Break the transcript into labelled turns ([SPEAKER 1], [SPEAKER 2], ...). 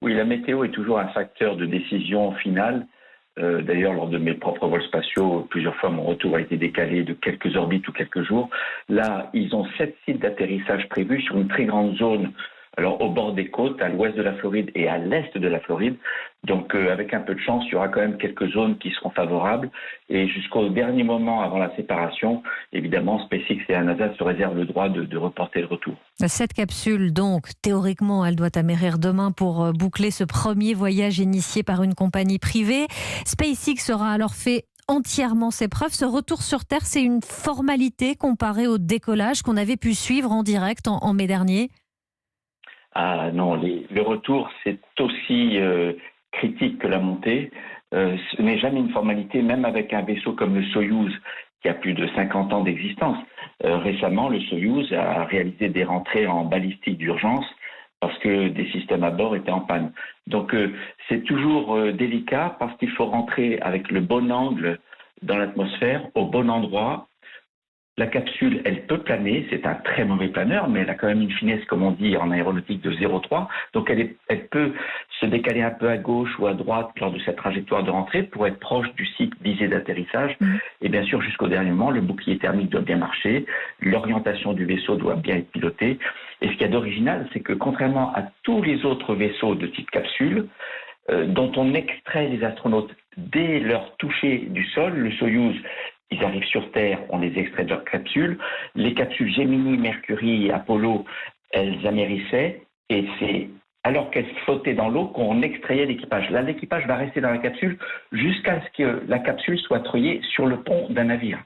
[SPEAKER 1] Oui, la météo est toujours un facteur de décision finale. D'ailleurs, lors de mes propres vols spatiaux, plusieurs fois mon retour a été décalé de quelques orbites ou quelques jours. Là, ils ont 7 sites d'atterrissage prévus sur une très grande zone. Alors, au bord des côtes, à l'ouest de la Floride et à l'est de la Floride. Donc, avec un peu de chance, il y aura quand même quelques zones qui seront favorables. Et jusqu'au dernier moment avant la séparation, évidemment, SpaceX et la NASA se réservent le droit de reporter le retour.
[SPEAKER 2] Cette capsule, donc, théoriquement, elle doit amérir demain pour boucler ce premier voyage initié par une compagnie privée. SpaceX aura alors fait entièrement ses preuves. Ce retour sur Terre, c'est une formalité comparée au décollage qu'on avait pu suivre en direct en mai dernier.
[SPEAKER 1] Ah non, le retour, c'est aussi critique que la montée. Ce n'est jamais une formalité, même avec un vaisseau comme le Soyouz, qui a plus de 50 ans d'existence. Récemment, le Soyouz a réalisé des rentrées en balistique d'urgence parce que des systèmes à bord étaient en panne. Donc c'est toujours délicat parce qu'il faut rentrer avec le bon angle dans l'atmosphère, au bon endroit. La capsule, elle peut planer, c'est un très mauvais planeur, mais elle a quand même une finesse, comme on dit en aéronautique, de 0,3. Donc elle peut se décaler un peu à gauche ou à droite lors de cette trajectoire de rentrée pour être proche du site visé d'atterrissage. Et bien sûr, jusqu'au dernier moment, le bouclier thermique doit bien marcher, l'orientation du vaisseau doit bien être pilotée. Et ce qu'il y a d'original, c'est que contrairement à tous les autres vaisseaux de type capsule, dont on extrait les astronautes dès leur toucher du sol, le Soyouz, ils arrivent sur Terre, on les extrait de leur capsule. Les capsules Gemini, Mercury et Apollo, elles amérissaient et c'est alors qu'elles flottaient dans l'eau qu'on extrayait l'équipage. Là, l'équipage va rester dans la capsule jusqu'à ce que la capsule soit treuillée sur le pont d'un navire.